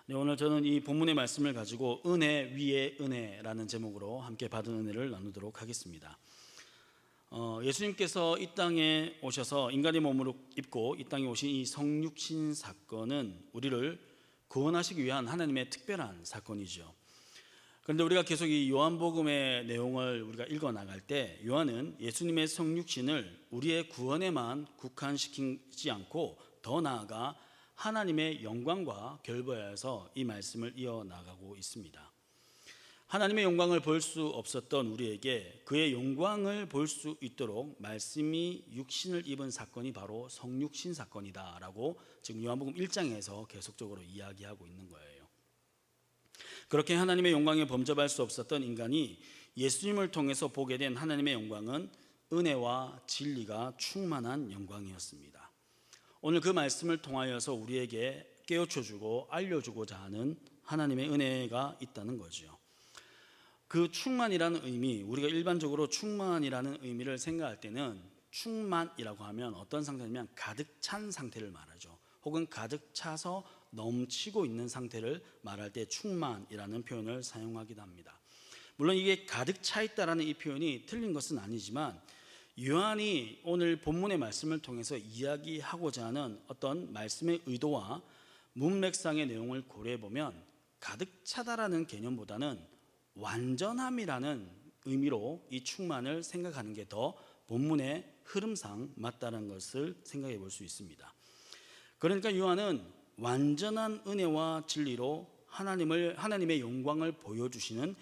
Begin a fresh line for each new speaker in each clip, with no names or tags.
네, 오늘 저는 이 본문의 말씀을 가지고 은혜 위에 은혜라는 제목으로 함께 받은 은혜를 나누도록 하겠습니다. 예수님께서 이 땅에 오셔서 인간의 몸으로 입고 이 땅에 오신 이 성육신 사건은 우리를 구원하시기 위한 하나님의 특별한 사건이죠. 그런데 우리가 계속 이 요한복음의 내용을 우리가 읽어 나갈 때 요한은 예수님의 성육신을 우리의 구원에만 국한시키지 않고 더 나아가 하나님의 영광과 결부하여서 이 말씀을 이어나가고 있습니다. 하나님의 영광을 볼 수 없었던 우리에게 그의 영광을 볼 수 있도록 말씀이 육신을 입은 사건이 바로 성육신 사건이다 라고 지금 요한복음 1장에서 계속적으로 이야기하고 있는 거예요. 그렇게 하나님의 영광에 범접할 수 없었던 인간이 예수님을 통해서 보게 된 하나님의 영광은 은혜와 진리가 충만한 영광이었습니다. 오늘 그 말씀을 통하여서 우리에게 깨우쳐주고 알려주고자 하는 하나님의 은혜가 있다는 거죠. 그 충만이라는 의미, 우리가 일반적으로 충만이라는 의미를 생각할 때는 충만이라고 하면 어떤 상태냐면 가득 찬 상태를 말하죠. 혹은 가득 차서 넘치고 있는 상태를 말할 때 충만이라는 표현을 사용하기도 합니다. 물론 이게 가득 차 있다라는 이 표현이 틀린 것은 아니지만 요한이 오늘 본문의 말씀을 통해서 이야기하고자 하는 어떤 말씀의 의도와 문맥상의 내용을 고려해 보면 가득 차다라는 개념보다는 완전함이라는 의미로 이 충만을 생각하는 게 더 본문의 흐름상 맞다는 것을 생각해 볼 수 있습니다. 그러니까 요한은 완전한 은혜와 진리로 하나님의 영광을 보여주시는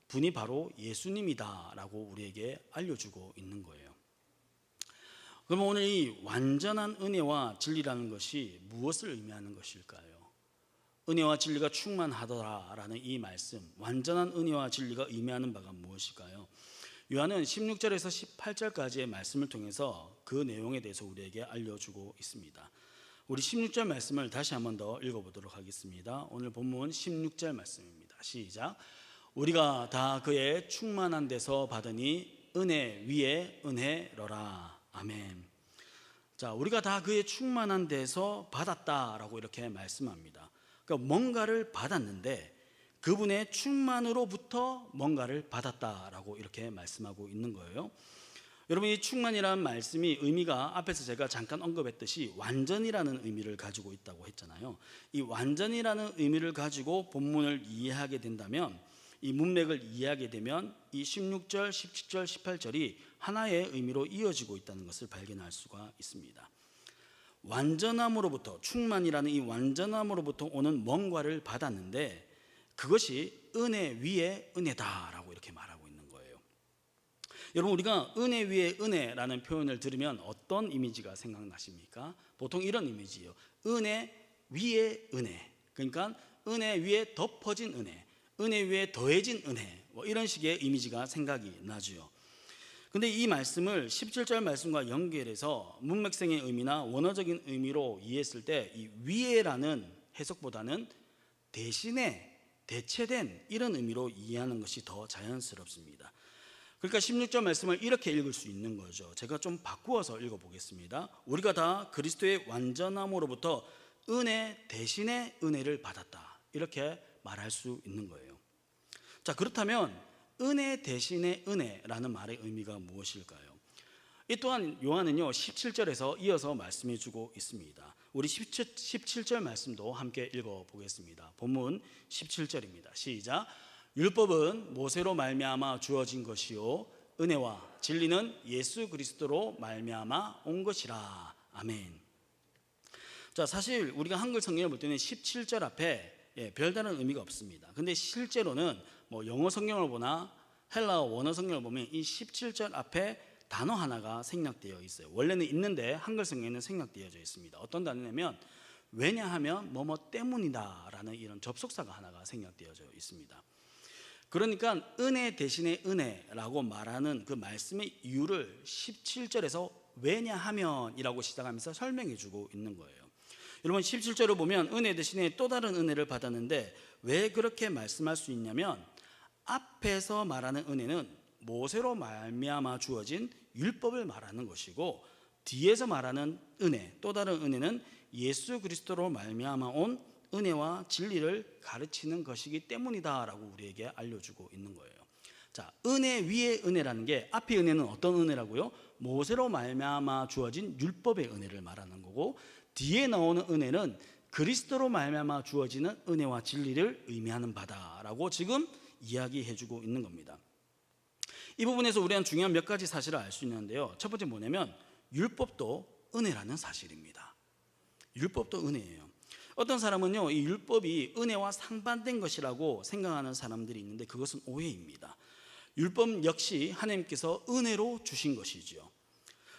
분이 바로 예수님이다라고 우리에게 알려주고 있는 거예요. 그럼 오늘 이 완전한 은혜와 진리라는 것이 무엇을 의미하는 것일까요? 은혜와 진리가 충만하더라라는 이 말씀, 완전한 은혜와 진리가 의미하는 바가 무엇일까요? 요한은 16절에서 18절까지의 말씀을 통해서 그 내용에 대해서 우리에게 알려주고 있습니다. 우리 16절 말씀을 다시 한 번 더 읽어보도록 하겠습니다. 오늘 본문 16절 말씀입니다. 시작. 우리가 다 그의 충만한 데서 받으니 은혜 위에 은혜로라. 아멘. 자, 우리가 다 그의 충만한 데서 받았다라고 이렇게 말씀합니다. 그러니까 뭔가를 받았는데 그분의 충만으로부터 뭔가를 받았다라고 이렇게 말씀하고 있는 거예요. 여러분, 이 충만이라는 말씀이 의미가 앞에서 제가 잠깐 언급했듯이 완전이라는 의미를 가지고 있다고 했잖아요. 이 완전이라는 의미를 가지고 본문을 이해하게 된다면, 이 문맥을 이해하게 되면 이 16절, 17절, 18절이 하나의 의미로 이어지고 있다는 것을 발견할 수가 있습니다. 완전함으로부터, 충만이라는 이 완전함으로부터 오는 뭔가를 받았는데 그것이 은혜 위에 은혜다라고 이렇게 말하고 있는 거예요. 여러분, 우리가 은혜 위에 은혜라는 표현을 들으면 어떤 이미지가 생각나십니까? 보통 이런 이미지예요. 은혜 위에 은혜, 그러니까 은혜 위에 덮어진 은혜, 은혜 위에 더해진 은혜, 뭐 이런 식의 이미지가 생각이 나죠. 근데 이 말씀을 17절 말씀과 연결해서 문맥상의 의미나 원어적인 의미로 이해했을 때 이 위에라는 해석보다는 대신에 대체된 이런 의미로 이해하는 것이 더 자연스럽습니다. 그러니까 16절 말씀을 이렇게 읽을 수 있는 거죠. 제가 좀 바꾸어서 읽어보겠습니다. 우리가 다 그리스도의 완전함으로부터 은혜 대신에 은혜를 받았다, 이렇게 말할 수 있는 거예요. 자, 그렇다면 은혜 대신에 은혜라는 말의 의미가 무엇일까요? 이 또한 요한은요 17절에서 이어서 말씀해 주고 있습니다. 우리 17절 말씀도 함께 읽어보겠습니다. 본문 17절입니다. 시작. 율법은 모세로 말미암아 주어진 것이요 은혜와 진리는 예수 그리스도로 말미암아 온 것이라. 아멘. 자, 사실 우리가 한글 성경을 볼 때는 17절 앞에 별다른 의미가 없습니다. 근데 실제로는 뭐 영어 성경을 보나 헬라어 원어 성경을 보면 이 17절 앞에 단어 하나가 생략되어 있어요. 원래는 있는데 한글 성경에는 생략되어져 있습니다. 어떤 단어냐면 왜냐하면 뭐뭐 때문이다 라는 이런 접속사가 하나가 생략되어져 있습니다. 그러니까 은혜 대신에 은혜라고 말하는 그 말씀의 이유를 17절에서 왜냐하면 이라고 시작하면서 설명해 주고 있는 거예요. 여러분, 17절을 보면 은혜 대신에 또 다른 은혜를 받았는데 왜 그렇게 말씀할 수 있냐면 앞에서 말하는 은혜는 모세로 말미암아 주어진 율법을 말하는 것이고 뒤에서 말하는 은혜, 또 다른 은혜는 예수 그리스도로 말미암아 온 은혜와 진리를 가르치는 것이기 때문이다라고 우리에게 알려주고 있는 거예요. 자, 은혜 위에 은혜라는 게, 앞의 은혜는 어떤 은혜라고요? 모세로 말미암아 주어진 율법의 은혜를 말하는 거고, 뒤에 나오는 은혜는 그리스도로 말미암아 주어지는 은혜와 진리를 의미하는 바다라고 지금 이야기해주고 있는 겁니다. 이 부분에서 우리는 중요한 몇 가지 사실을 알 수 있는데요. 첫 번째 뭐냐면 율법도 은혜라는 사실입니다. 율법도 은혜예요. 어떤 사람은요, 이 율법이 은혜와 상반된 것이라고 생각하는 사람들이 있는데 그것은 오해입니다. 율법 역시 하나님께서 은혜로 주신 것이지요.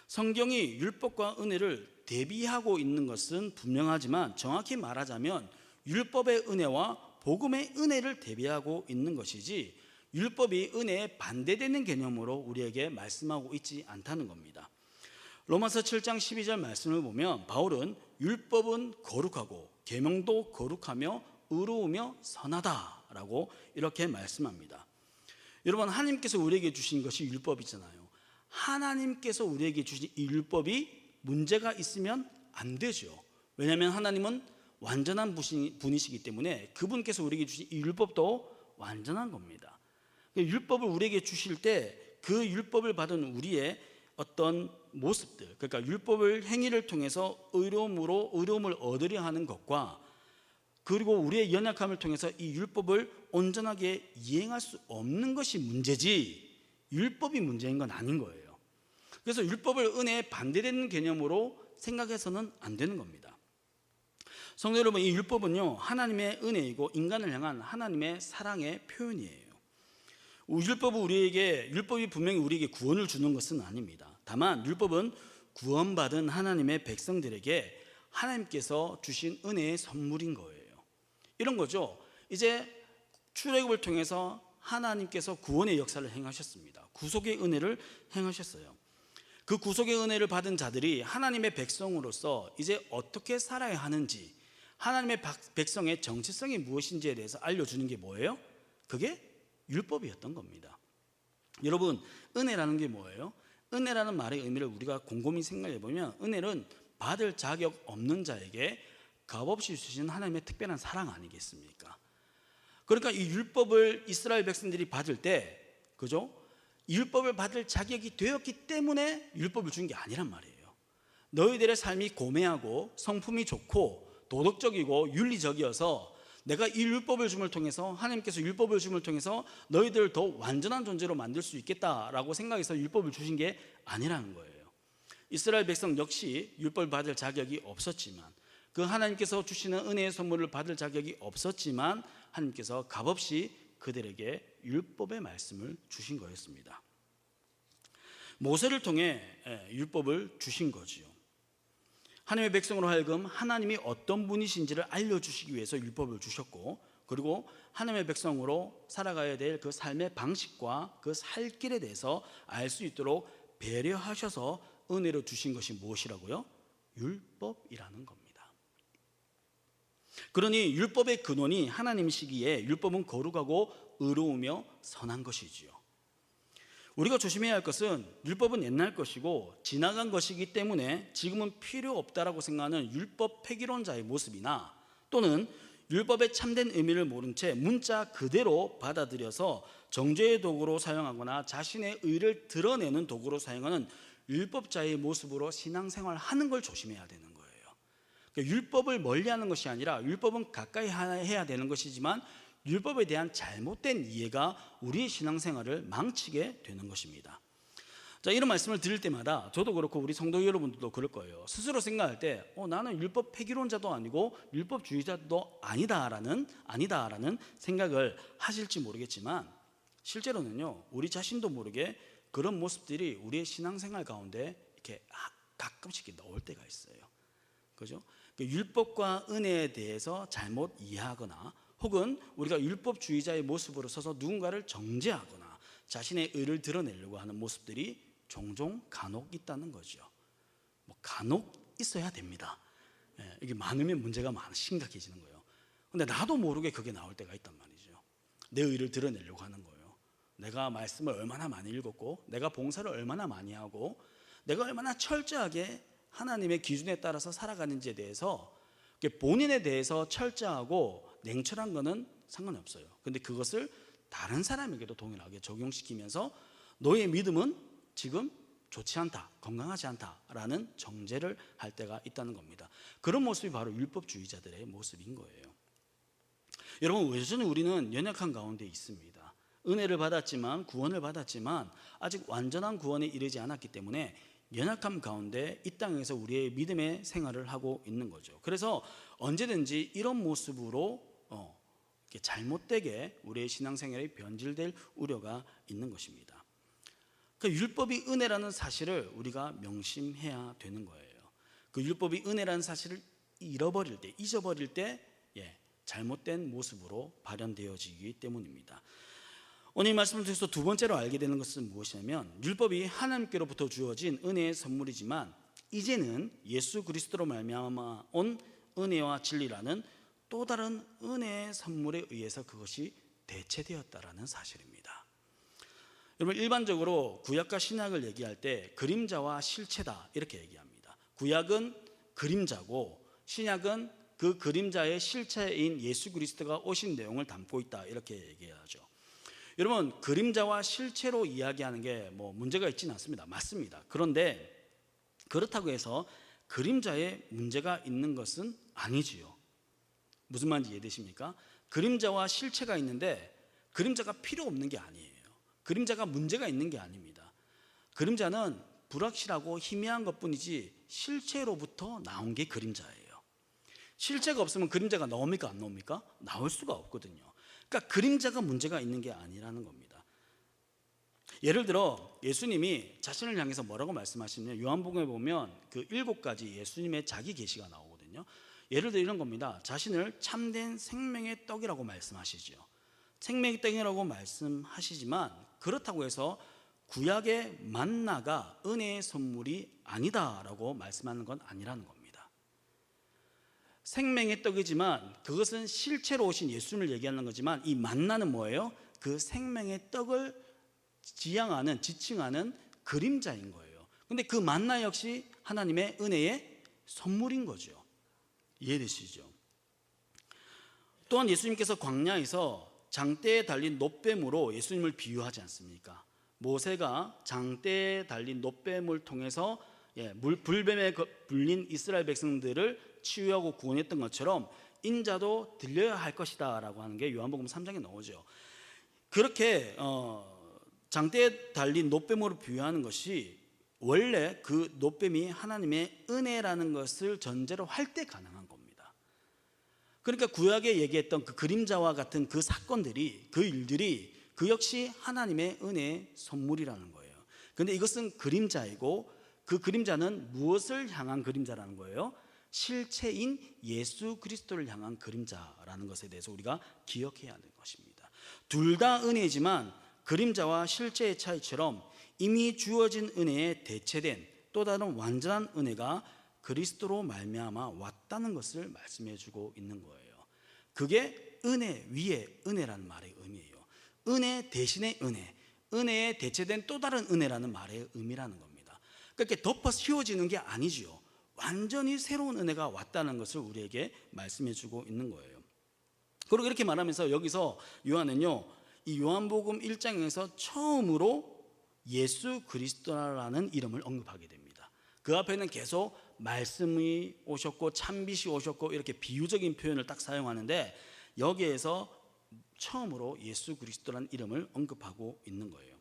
성경이 율법과 은혜를 대비하고 있는 것은 분명하지만 정확히 말하자면 율법의 은혜와 복음의 은혜를 대비하고 있는 것이지 율법이 은혜에 반대되는 개념으로 우리에게 말씀하고 있지 않다는 겁니다. 로마서 7장 12절 말씀을 보면 바울은 율법은 거룩하고 계명도 거룩하며 의로우며 선하다라고 이렇게 말씀합니다. 여러분, 하나님께서 우리에게 주신 것이 율법이잖아요. 하나님께서 우리에게 주신 이 율법이 문제가 있으면 안 되죠. 왜냐하면 하나님은 완전한 분이시기 때문에 그분께서 우리에게 주신 이 율법도 완전한 겁니다. 율법을 우리에게 주실 때 그 율법을 받은 우리의 어떤 모습들, 그러니까 율법을 행위를 통해서 의로움을 얻으려 하는 것과 그리고 우리의 연약함을 통해서 이 율법을 온전하게 이행할 수 없는 것이 문제지 율법이 문제인 건 아닌 거예요. 그래서 율법을 은혜에 반대되는 개념으로 생각해서는 안 되는 겁니다. 성도 여러분, 이 율법은요, 하나님의 은혜이고 인간을 향한 하나님의 사랑의 표현이에요. 율법이 분명히 우리에게 구원을 주는 것은 아닙니다. 다만 율법은 구원받은 하나님의 백성들에게 하나님께서 주신 은혜의 선물인 거예요. 이런 거죠. 이제 출애굽을 통해서 하나님께서 구원의 역사를 행하셨습니다. 구속의 은혜를 행하셨어요. 그 구속의 은혜를 받은 자들이 하나님의 백성으로서 이제 어떻게 살아야 하는지, 하나님의 백성의 정체성이 무엇인지에 대해서 알려주는 게 뭐예요? 그게 율법이었던 겁니다. 여러분, 은혜라는 게 뭐예요? 은혜라는 말의 의미를 우리가 곰곰이 생각해 보면 은혜는 받을 자격 없는 자에게 값없이 주신 하나님의 특별한 사랑 아니겠습니까? 그러니까 이 율법을 이스라엘 백성들이 받을 때, 그죠? 율법을 받을 자격이 되었기 때문에 율법을 준 게 아니란 말이에요. 너희들의 삶이 고매하고 성품이 좋고 도덕적이고 윤리적이어서 내가 이 율법을 줌을 통해서, 하나님께서 율법을 줌을 통해서 너희들을 더 완전한 존재로 만들 수 있겠다라고 생각해서 율법을 주신 게 아니라는 거예요. 이스라엘 백성 역시 율법을 받을 자격이 없었지만, 그 하나님께서 주시는 은혜의 선물을 받을 자격이 없었지만 하나님께서 값없이 그들에게 율법의 말씀을 주신 거였습니다. 모세를 통해 율법을 주신 거지요. 하나님의 백성으로 하여금 하나님이 어떤 분이신지를 알려주시기 위해서 율법을 주셨고, 그리고 하나님의 백성으로 살아가야 될 그 삶의 방식과 그 살 길에 대해서 알 수 있도록 배려하셔서 은혜로 주신 것이 무엇이라고요? 율법이라는 겁니다. 그러니 율법의 근원이 하나님이시기에 율법은 거룩하고 의로우며 선한 것이지요. 우리가 조심해야 할 것은 율법은 옛날 것이고 지나간 것이기 때문에 지금은 필요 없다라고 생각하는 율법 폐기론자의 모습이나, 또는 율법의 참된 의미를 모른 채 문자 그대로 받아들여서 정죄의 도구로 사용하거나 자신의 의를 드러내는 도구로 사용하는 율법자의 모습으로 신앙생활을 하는 걸 조심해야 되는 거예요. 그러니까 율법을 멀리하는 것이 아니라 율법은 가까이 해야 되는 것이지만 율법에 대한 잘못된 이해가 우리의 신앙생활을 망치게 되는 것입니다. 자, 이런 말씀을 드릴 때마다 저도 그렇고 우리 성도 여러분들도 그럴 거예요. 스스로 생각할 때 나는 율법 폐기론자도 아니고 율법주의자도 아니다라는 생각을 하실지 모르겠지만, 실제로는요, 우리 자신도 모르게 그런 모습들이 우리의 신앙생활 가운데 이렇게 가끔씩 나올 때가 있어요. 그죠? 율법과 은혜에 대해서 잘못 이해하거나, 혹은 우리가 율법주의자의 모습으로 서서 누군가를 정죄하거나 자신의 의를 드러내려고 하는 모습들이 종종 간혹 있다는 거죠. 간혹 있어야 됩니다. 이게 많으면 문제가 심각해지는 거예요. 근데 나도 모르게 그게 나올 때가 있단 말이죠. 내 의를 드러내려고 하는 거예요. 내가 말씀을 얼마나 많이 읽었고, 내가 봉사를 얼마나 많이 하고, 내가 얼마나 철저하게 하나님의 기준에 따라서 살아가는지에 대해서 본인에 대해서 철저하고 냉철한 거는 상관이 없어요. 근데 그것을 다른 사람에게도 동일하게 적용시키면서 너의 믿음은 지금 좋지 않다, 건강하지 않다라는 정죄를 할 때가 있다는 겁니다. 그런 모습이 바로 율법주의자들의 모습인 거예요. 여러분, 여전히 우리는 연약한 가운데 있습니다. 은혜를 받았지만, 구원을 받았지만 아직 완전한 구원에 이르지 않았기 때문에 연약함 가운데 이 땅에서 우리의 믿음의 생활을 하고 있는 거죠. 그래서 언제든지 이런 모습으로 잘못되게 우리의 신앙생활이 변질될 우려가 있는 것입니다. 그 율법이 은혜라는 사실을 우리가 명심해야 되는 거예요. 그 율법이 은혜라는 사실을 잊어버릴 때 잘못된 모습으로 발현되어지기 때문입니다. 오늘 말씀을 통해서 두 번째로 알게 되는 것은 무엇이냐면, 율법이 하나님께로부터 주어진 은혜의 선물이지만 이제는 예수 그리스도로 말미암아 온 은혜와 진리라는 또 다른 은혜의 선물에 의해서 그것이 대체되었다라는 사실입니다. 여러분, 일반적으로 구약과 신약을 얘기할 때 그림자와 실체다 이렇게 얘기합니다. 구약은 그림자고 신약은 그 그림자의 실체인 예수 그리스도가 오신 내용을 담고 있다 이렇게 얘기하죠. 여러분, 그림자와 실체로 이야기하는 게 문제가 있지는 않습니다. 맞습니다. 그런데 그렇다고 해서 그림자에 문제가 있는 것은 아니지요. 무슨 말인지 이해되십니까? 그림자와 실체가 있는데 그림자가 필요 없는 게 아니에요. 그림자가 문제가 있는 게 아닙니다. 그림자는 불확실하고 희미한 것뿐이지 실체로부터 나온 게 그림자예요. 실체가 없으면 그림자가 나옵니까? 안 나옵니까? 나올 수가 없거든요. 그러니까 그림자가 문제가 있는 게 아니라는 겁니다. 예를 들어 예수님이 자신을 향해서 뭐라고 말씀하시냐면, 요한복음에 보면 그 7가지 예수님의 자기 계시가 나오거든요. 예를 들어 이런 겁니다. 자신을 참된 생명의 떡이라고 말씀하시죠. 생명의 떡이라고 말씀하시지만 그렇다고 해서 구약의 만나가 은혜의 선물이 아니다라고 말씀하는 건 아니라는 겁니다. 생명의 떡이지만 그것은 실체로 오신 예수님을 얘기하는 거지만, 이 만나는 뭐예요? 그 생명의 떡을 지칭하는 그림자인 거예요. 근데 그 만나 역시 하나님의 은혜의 선물인 거죠. 이해되시죠? 또한 예수님께서 광야에서 장대에 달린 놋뱀으로 예수님을 비유하지 않습니까? 모세가 장대에 달린 놋뱀을 통해서 불뱀에 불린 이스라엘 백성들을 치유하고 구원했던 것처럼 인자도 들려야 할 것이다 라고 하는 게 요한복음 3장에 나오죠. 그렇게 장대에 달린 놋뱀으로 비유하는 것이 원래 그 놋뱀이 하나님의 은혜라는 것을 전제로 할 때 가능한 겁니다. 그러니까 구약에 얘기했던 그 그림자와 같은 그 사건들이, 그 일들이 그 역시 하나님의 은혜의 선물이라는 거예요. 그런데 이것은 그림자이고 그 그림자는 무엇을 향한 그림자라는 거예요? 실체인 예수 그리스도를 향한 그림자라는 것에 대해서 우리가 기억해야 하는 것입니다. 둘 다 은혜지만 그림자와 실체의 차이처럼 이미 주어진 은혜에 대체된 또 다른 완전한 은혜가 그리스도로 말미암아 왔다는 것을 말씀해 주고 있는 거예요. 그게 은혜 위에 은혜라는 말의 의미예요. 은혜 대신의 은혜, 은혜에 대체된 또 다른 은혜라는 말의 의미라는 겁니다. 그렇게 덮어 씌워지는 게 아니죠. 완전히 새로운 은혜가 왔다는 것을 우리에게 말씀해 주고 있는 거예요. 그리고 이렇게 말하면서 여기서 요한은요, 이 요한복음 1장에서 처음으로 예수 그리스도라는 이름을 언급하게 됩니다. 그 앞에는 계속 말씀이 오셨고 참빛이 오셨고 이렇게 비유적인 표현을 딱 사용하는데, 여기에서 처음으로 예수 그리스도라는 이름을 언급하고 있는 거예요.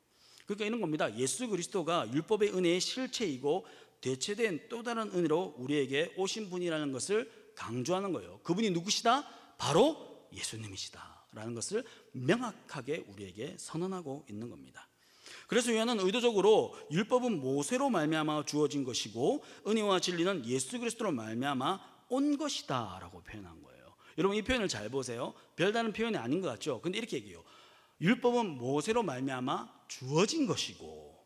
그러니까 이런 겁니다. 예수 그리스도가 율법의 은혜의 실체이고 대체된 또 다른 은혜로 우리에게 오신 분이라는 것을 강조하는 거예요. 그분이 누구시다? 바로 예수님이시다 라는 것을 명확하게 우리에게 선언하고 있는 겁니다. 그래서 요한은 의도적으로 율법은 모세로 말미암아 주어진 것이고 은혜와 진리는 예수 그리스도로 말미암아 온 것이다 라고 표현한 거예요. 여러분, 이 표현을 잘 보세요. 별다른 표현이 아닌 것 같죠? 근데 이렇게 얘기해요. 율법은 모세로 말미암아 주어진 것이고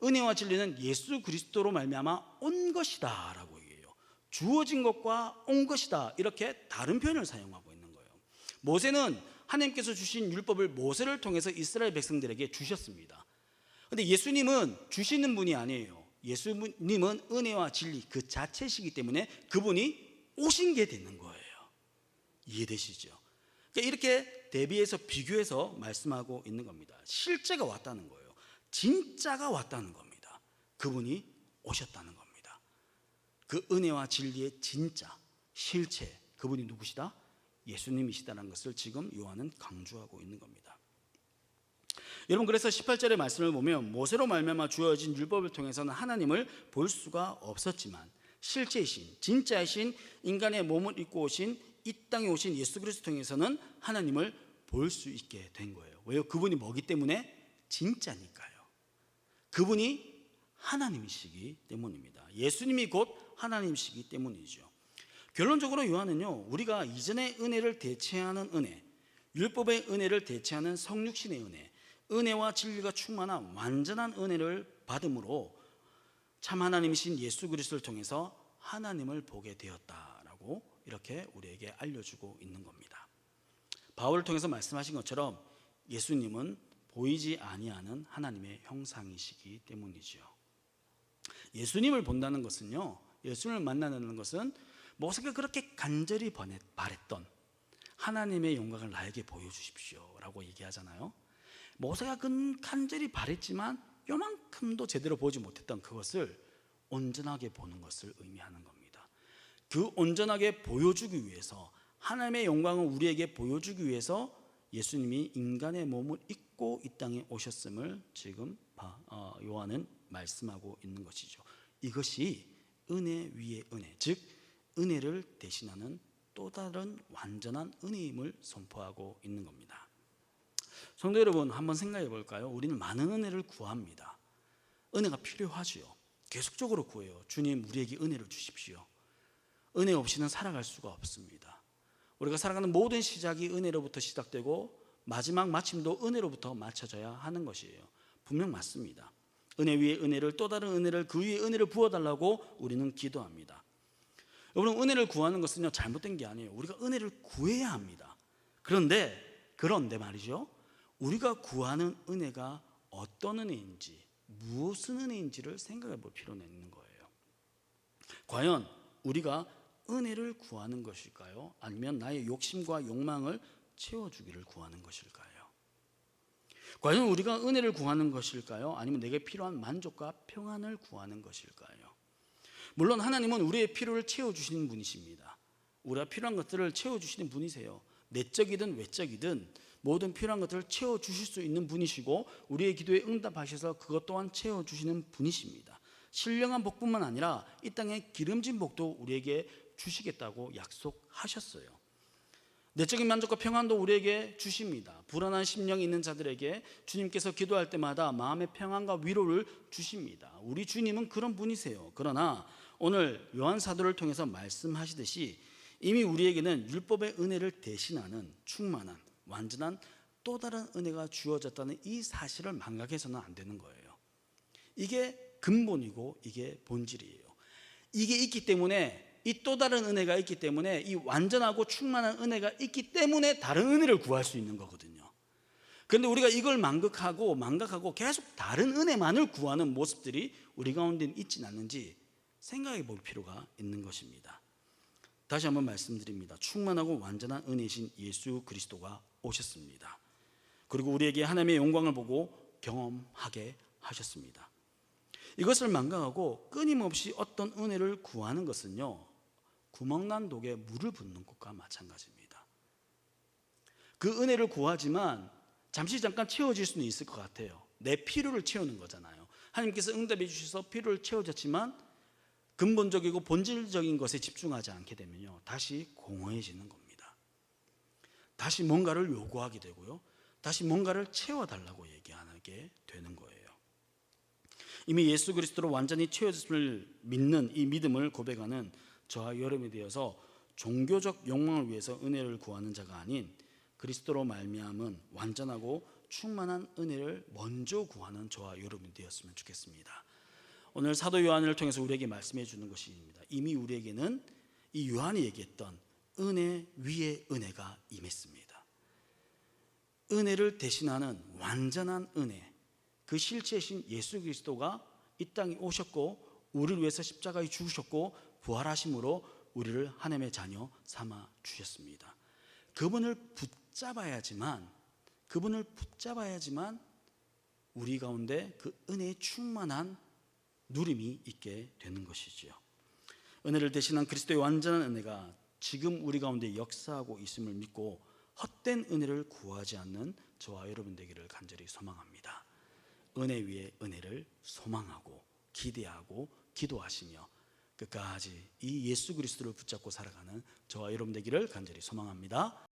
은혜와 진리는 예수 그리스도로 말미암아 온 것이다 라고 얘기해요. 주어진 것과 온 것이다, 이렇게 다른 표현을 사용하고 있는 거예요. 모세는 하나님께서 주신 율법을 모세를 통해서 이스라엘 백성들에게 주셨습니다. 그런데 예수님은 주시는 분이 아니에요. 예수님은 은혜와 진리 그 자체시기 때문에 그분이 오신 게 되는 거예요. 이해되시죠? 그러니까 이렇게 대비해서 비교해서 말씀하고 있는 겁니다. 실제가 왔다는 거예요. 진짜가 왔다는 겁니다. 그분이 오셨다는 겁니다. 그 은혜와 진리의 진짜, 실체, 그분이 누구시다? 예수님이시다는 것을 지금 요한은 강조하고 있는 겁니다. 여러분, 그래서 18절의 말씀을 보면 모세로 말미암아 주어진 율법을 통해서는 하나님을 볼 수가 없었지만 실제이신 진짜이신 인간의 몸을 입고 오신 이 땅에 오신 예수 그리스도 통해서는 하나님을 볼 수 있게 된 거예요. 왜요? 그분이 뭐기 때문에? 진짜니까요. 그분이 하나님이시기 때문입니다. 예수님이 곧 하나님이시기 때문이죠. 결론적으로 요한은요, 우리가 이전의 은혜를 대체하는 은혜, 율법의 은혜를 대체하는 성육신의 은혜, 은혜와 진리가 충만한 완전한 은혜를 받음으로 참 하나님이신 예수 그리스도를 통해서 하나님을 보게 되었다라고 이렇게 우리에게 알려주고 있는 겁니다. 바울을 통해서 말씀하신 것처럼 예수님은 보이지 아니하는 하나님의 형상이시기 때문이죠. 예수님을 본다는 것은요, 예수님을 만나는 것은 모세가 그렇게 간절히 바랬던 하나님의 영광을 나에게 보여주십시오 라고 얘기하잖아요. 모세가 간절히 바랬지만 요만큼도 제대로 보지 못했던 그것을 온전하게 보는 것을 의미하는 겁니다. 그 온전하게 보여주기 위해서, 하나님의 영광을 우리에게 보여주기 위해서 예수님이 인간의 몸을 입고 이 땅에 오셨음을 지금 요한은 말씀하고 있는 것이죠. 이것이 은혜 위에 은혜, 즉 은혜를 대신하는 또 다른 완전한 은혜임을 선포하고 있는 겁니다. 성도 여러분, 한번 생각해 볼까요? 우리는 많은 은혜를 구합니다. 은혜가 필요하지요. 계속적으로 구해요. 주님, 우리에게 은혜를 주십시오. 은혜 없이는 살아갈 수가 없습니다. 우리가 살아가는 모든 시작이 은혜로부터 시작되고 마지막 마침도 은혜로부터 맞춰져야 하는 것이에요. 분명 맞습니다. 은혜 위에 은혜를, 또 다른 은혜를, 그 위에 은혜를 부어달라고 우리는 기도합니다. 여러분, 은혜를 구하는 것은요, 잘못된 게 아니에요. 우리가 은혜를 구해야 합니다. 그런데 말이죠, 우리가 구하는 은혜가 어떤 은혜인지, 무엇은 은혜인지를 생각해 볼 필요는 있는 거예요. 과연 우리가 은혜를 구하는 것일까요? 아니면 나의 욕심과 욕망을 채워주기를 구하는 것일까요? 과연 우리가 은혜를 구하는 것일까요? 아니면 내게 필요한 만족과 평안을 구하는 것일까요? 물론 하나님은 우리의 필요를 채워주시는 분이십니다. 우리가 필요한 것들을 채워주시는 분이세요. 내적이든 외적이든 모든 필요한 것들을 채워주실 수 있는 분이시고 우리의 기도에 응답하셔서 그것 또한 채워주시는 분이십니다. 신령한 복뿐만 아니라 이 땅의 기름진 복도 우리에게 주시겠다고 약속하셨어요. 내적인 만족과 평안도 우리에게 주십니다. 불안한 심령이 있는 자들에게 주님께서 기도할 때마다 마음의 평안과 위로를 주십니다. 우리 주님은 그런 분이세요. 그러나 오늘 요한 사도를 통해서 말씀하시듯이 이미 우리에게는 율법의 은혜를 대신하는 충만한 완전한 또 다른 은혜가 주어졌다는 이 사실을 망각해서는 안 되는 거예요. 이게 근본이고 이게 본질이에요. 이게 있기 때문에, 이 또 다른 은혜가 있기 때문에, 이 완전하고 충만한 은혜가 있기 때문에 다른 은혜를 구할 수 있는 거거든요. 그런데 우리가 이걸 망각하고 계속 다른 은혜만을 구하는 모습들이 우리 가운데 있지는 않는지 생각해 볼 필요가 있는 것입니다. 다시 한번 말씀드립니다. 충만하고 완전한 은혜이신 예수 그리스도가 오셨습니다. 그리고 우리에게 하나님의 영광을 보고 경험하게 하셨습니다. 이것을 망각하고 끊임없이 어떤 은혜를 구하는 것은요, 구멍난 독에 물을 붓는 것과 마찬가지입니다. 그 은혜를 구하지만 잠깐 채워질 수는 있을 것 같아요. 내 필요를 채우는 거잖아요. 하나님께서 응답해 주셔서 필요를 채워졌지만 근본적이고 본질적인 것에 집중하지 않게 되면요, 다시 공허해지는 겁니다. 다시 뭔가를 요구하게 되고요, 다시 뭔가를 채워달라고 얘기하게 되는 거예요. 이미 예수 그리스도로 완전히 채워졌음을 믿는 이 믿음을 고백하는 저와 여러분이 되어서 종교적 욕망을 위해서 은혜를 구하는 자가 아닌 그리스도로 말미암은 완전하고 충만한 은혜를 먼저 구하는 저와 여러분이 되었으면 좋겠습니다. 오늘 사도 요한을 통해서 우리에게 말씀해 주는 것입니다. 이미 우리에게는 이 요한이 얘기했던 은혜 위에 은혜가 임했습니다. 은혜를 대신하는 완전한 은혜, 그 실체이신 예수 그리스도가 이 땅에 오셨고 우리를 위해서 십자가에 죽으셨고 부활하심으로 우리를 하나님의 자녀 삼아 주셨습니다. 그분을 붙잡아야지만 우리 가운데 그 은혜에 충만한 누림이 있게 되는 것이지요. 은혜를 대신한 그리스도의 완전한 은혜가 지금 우리 가운데 역사하고 있음을 믿고 헛된 은혜를 구하지 않는 저와 여러분 되기를 간절히 소망합니다. 은혜 위에 은혜를 소망하고 기대하고 기도하시며 끝까지 이 예수 그리스도를 붙잡고 살아가는 저와 여러분 되기를 간절히 소망합니다.